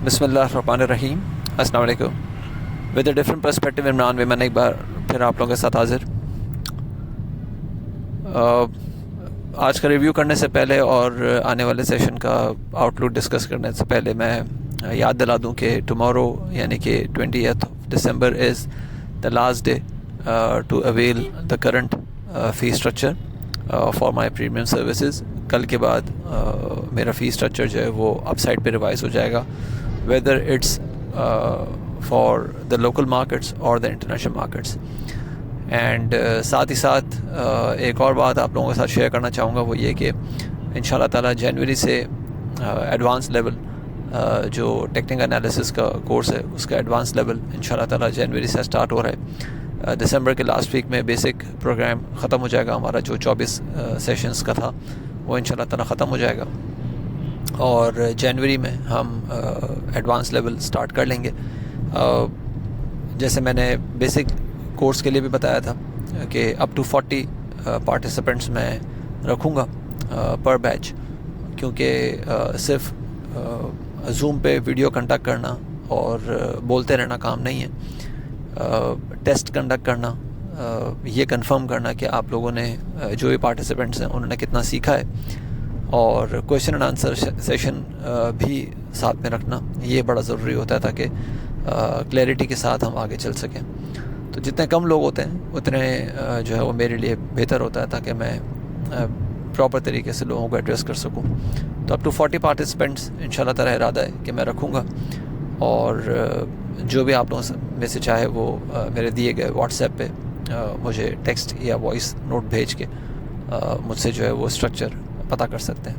बिस्मिल्लाहिर्रहमानिर्रहीम। अस्सलाम वालेकुम। With a different perspective Imran में मैंने एक बार फिर आप लोगों के साथ हाजिर। आज का रिव्यू करने से पहले और आने वाले सेशन का आउटलुक डिस्कस करने से पहले मैं याद दिला दूं कि टुमारो यानी कि 20th December is the last day to avail the current fee structure for my premium services. कल के बाद मेरा फ़ी स्ट्रक्चर जो है वो अपसाइड पे रिवाइज हो जाएगा, whether it's for the local markets or the international markets. And साथ ही साथ एक और बात आप लोगों के साथ शेयर करना चाहूँगा, वो ये कि इंशाल्लाह ताला जनवरी से एडवांस लेवल जो टेक्निकल एनालिसिस का कोर्स है उसका एडवांस लेवल इंशाल्लाह ताला जनवरी से स्टार्ट हो रहा है। दिसंबर के लास्ट वीक में बेसिक प्रोग्राम ख़त्म हो जाएगा, हमारा जो 24 सेशंस का था वो इंशाल्लाह ताला ख़त्म हो जाएगा और जनवरी में हम एडवांस लेवल स्टार्ट कर लेंगे। जैसे मैंने बेसिक कोर्स के लिए भी बताया था कि अप टू 40 पार्टिसिपेंट्स मैं रखूँगा पर बैच, क्योंकि सिर्फ जूम पे वीडियो कंडक्ट करना और बोलते रहना काम नहीं है। टेस्ट कंडक्ट करना, ये कंफर्म करना कि आप लोगों ने जो भी पार्टिसिपेंट्स हैं उन्होंने कितना सीखा है, और क्वेश्चन एंड आंसर सेशन भी साथ में रखना, ये बड़ा ज़रूरी होता है ताकि क्लैरिटी के साथ हम आगे चल सकें। तो जितने कम लोग होते हैं उतने जो है वो मेरे लिए बेहतर होता है, ताकि मैं प्रॉपर तरीके से लोगों को एड्रेस कर सकूं। तो अप टू 40 पार्टिसिपेंट्स इंशाल्लाह ताला इरादा है कि मैं रखूँगा, और जो भी आप लोगों में से चाहे वो मेरे दिए गए व्हाट्सएप पे मुझे टेक्स्ट या वॉइस नोट भेज के मुझसे जो है वो स्ट्रक्चर पता कर सकते हैं।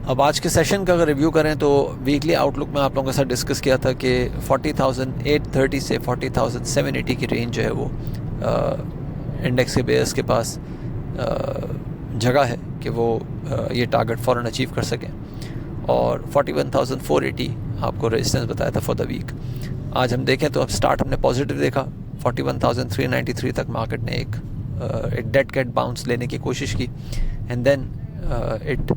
अब आज के सेशन का अगर रिव्यू करें तो वीकली आउटलुक में आप लोगों के साथ डिस्कस किया था कि 40,830 से 40,780 की रेंज जो है वो इंडेक्स के बेस के पास जगह है कि वो ये टारगेट फ़ौरन अचीव कर सकें, और 41,480 आपको रेजिस्टेंस बताया था फॉर द वीक। आज हम देखें तो अब स्टार्ट हमने पॉजिटिव देखा, 41,393 तक मार्केट ने एक डेड कैट बाउंस लेने की कोशिश की, and then it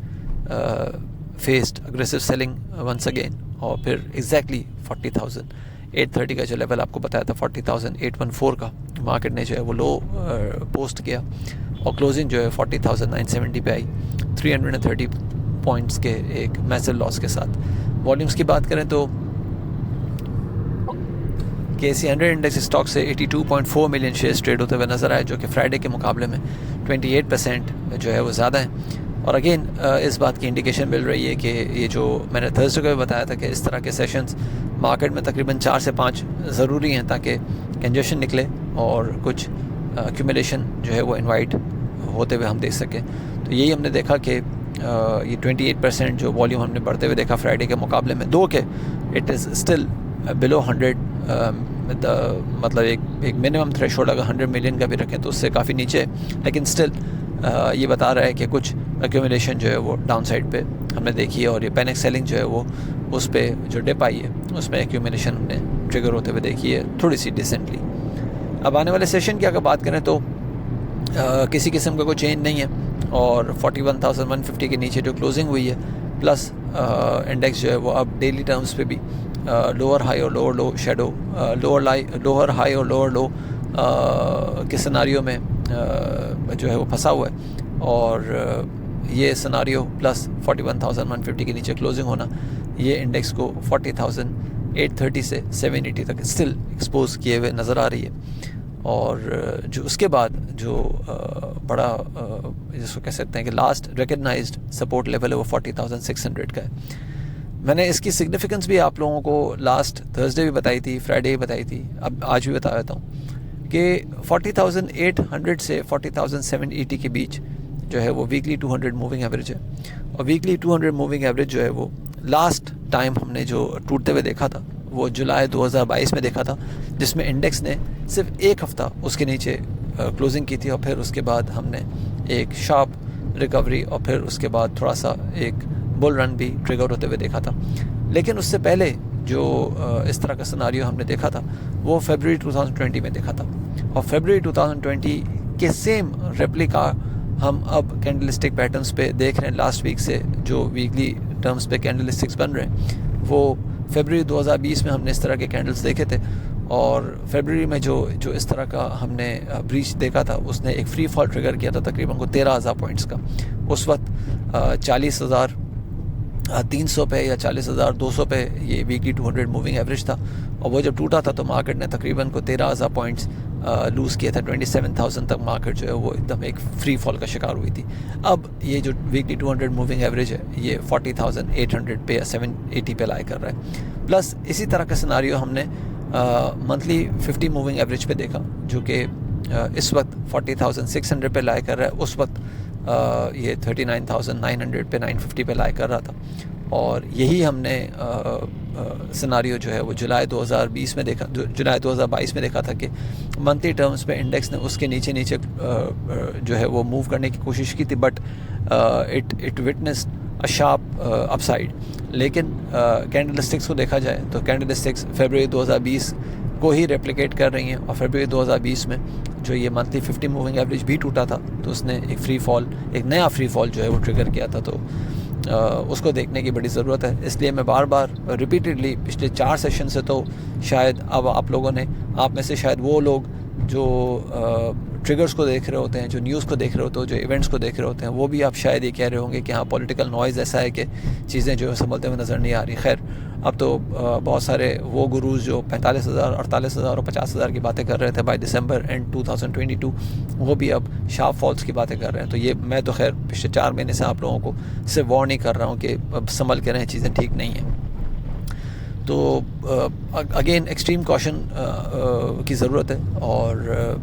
faced aggressive selling once again, और फिर एग्जैक्टली 40,830 का जो लेवल आपको बताया था 40,814 का मार्केट ने जो है वो लो पोस्ट किया, और क्लोजिंग जो है 40,970 पे आई 330 पॉइंट्स के एक मैसिव लॉस के साथ। वॉल्यूम्स की बात करें तो KSE 100 इंडेक्स स्टॉक से 82.4 मिलियन शेयर्स ट्रेड होते हुए नज़र आए, जो कि फ्राइडे के मुकाबले में 28% जो है वो ज़्यादा है। और अगेन इस बात की इंडिकेशन मिल रही है कि ये जो मैंने थर्सडे को भी बताया था कि इस तरह के सेशंस मार्केट में तकरीबन 4 से 5 ज़रूरी हैं ताकि कंजेशन निकले और कुछ एक्यूमुलेशन जो है वो इनवाइट होते हुए हम देख सकें। तो यही हमने देखा कि ये 28% जो वॉल्यूम हमने बढ़ते हुए देखा फ्राइडे के मुकाबले में, दो के इट इज़ स्टिल बिलो 100, मतलब एक मिनिमम थ्रेशोल्ड अगर 100 मिलियन का भी रखें तो उससे काफ़ी नीचे है, लेकिन स्टिल ये बता रहा है कि कुछ एक्यूमुलेशन जो है वो डाउन साइड पे हमने देखी है, और ये पैनिक सेलिंग जो है वो उस पे जो डिप आई है उसमें एक्यूमुलेशन हमने ट्रिगर होते हुए देखी है थोड़ी सी डिसेंटली। अब आने वाले सेशन की अगर बात करें तो किसी किस्म का कोई चेंज नहीं है, और 41,150 के नीचे जो क्लोजिंग हुई है, प्लस इंडेक्स जो है वो अब डेली टर्म्स पे भी लोअर हाई और लोअर लो शेडो, लोअर हाई और लोअर लो के सिनारियो में जो है वो फंसा हुआ है, और ये सिनारियो प्लस 41,150 के नीचे क्लोजिंग होना ये इंडेक्स को 40,830 से 780 तक स्टिल एक्सपोज किए हुए नज़र आ रही है। और जो उसके बाद जो बड़ा जिसको कह सकते हैं कि लास्ट रिकग्नाइज्ड सपोर्ट लेवल है वो 40,600 का है। मैंने इसकी सिग्निफिकेंस भी आप लोगों को लास्ट थर्सडे भी बताई थी, फ्राइडे भी बताई थी, अब आज भी बता देता हूँ कि 40,800 से 40,780 के बीच जो है वो वीकली 200 मूविंग एवरेज है, और वीकली 200 मूविंग एवरेज जो है वो लास्ट टाइम हमने जो टूटते हुए देखा था वो जुलाई 2022 में देखा था, जिसमें इंडेक्स ने सिर्फ एक हफ़्ता उसके नीचे क्लोजिंग की थी, और फिर उसके बाद हमने एक शार्प रिकवरी और फिर उसके बाद थोड़ा सा एक बुल रन भी ट्रिगर होते हुए देखा था। लेकिन उससे पहले जो इस तरह का सिनारियो हमने देखा था वो फरवरी 2020 में देखा था, और फरवरी 2020 के सेम रेप्लिका हम अब कैंडलस्टिक पैटर्न्स पे देख रहे हैं। लास्ट वीक से जो वीकली टर्म्स पे कैंडलस्टिक्स बन रहे हैं वो फरवरी 2020 में हमने इस तरह के कैंडल्स देखे थे, और फरवरी में जो इस तरह का हमने ब्रीच देखा था उसने एक फ्री फॉल ट्रिगर किया था तकरीबन को 13,000 पॉइंट्स का। उस वक्त 40,300 पे या 40,200 पे ये वीकली 200 मूविंग एवरेज था, और वो जब टूटा था तो मार्केट ने तकरीबन को 13,000 पॉइंट्स लूज़ किया था। 27,000 तक मार्केट जो है वो एकदम एक फ्री फॉल का शिकार हुई थी। अब ये जो वीकली 200 मूविंग एवरेज है ये 40,800 पे या 780 पे लाई कर रहा है। प्लस इसी तरह का सिनारियो हमने मंथली 50 मूविंग एवरेज पे देखा, जो कि इस वक्त 40,600 पे लाई कर रहा है। उस वक्त ये 39,900 पे 950 पे लाई कर रहा था, और यही हमने सिनारियो जो है वो जुलाई 2020 में देखा, जुलाई 2022 में देखा था कि मंथली टर्म्स पे इंडेक्स ने उसके नीचे जो है वो मूव करने की कोशिश की थी, but it witnessed a sharp upside. लेकिन कैंडल स्टिक्स को देखा जाए तो कैंडल स्टिक्स फरवरी 2020 को ही रेप्लिकेट कर रही हैं, और फरवरी 2020 में जो ये मंथली 50 मूविंग एवरेज भी टूटा था तो उसने एक नया फ्री फॉल जो है वो ट्रिगर किया था। तो उसको देखने की बड़ी ज़रूरत है। इसलिए मैं बार बार रिपीटेडली पिछले 4 सेशन से, तो शायद अब आप में से शायद वो लोग जो ट्रिगर्स को देख रहे होते हैं, जो न्यूज़ को देख रहे होते हैं, जो इवेंट्स को देख रहे होते हैं, वो भी आप शायद ये कह रहे होंगे कि हाँ पॉलिटिकल नॉइज़ ऐसा है कि चीज़ें जो है संभलते हुए नज़र नहीं आ रही। खैर, अब तो बहुत सारे वो गुरूज जो 45,000, 48,000 और 50,000 की बातें कर रहे थे बाय दिसंबर एंड 2022, वो भी अब शार्प फॉल्स की बातें कर रहे हैं। तो ये मैं तो खैर पिछले 4 महीने से आप लोगों को सिर्फ वार्न नहीं कर रहा हूँ कि अब संभल के रहें, चीज़ें ठीक नहीं हैं। तो अगेन एक्सट्रीम कॉशन की ज़रूरत है, और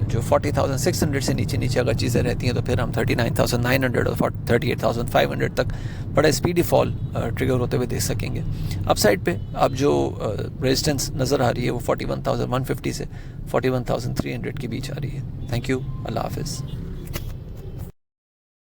जो 40,600 से नीचे अगर चीज़ें रहती हैं तो फिर हम 39,900 और 38,500 तक बड़ा स्पीडी फॉल ट्रिगर होते हुए देख सकेंगे। अपसाइड पे अब जो रेजिस्टेंस नज़र आ रही है वो 41,150 से 41,300 के बीच आ रही है। थैंक यू, अल्लाह हाफिज़।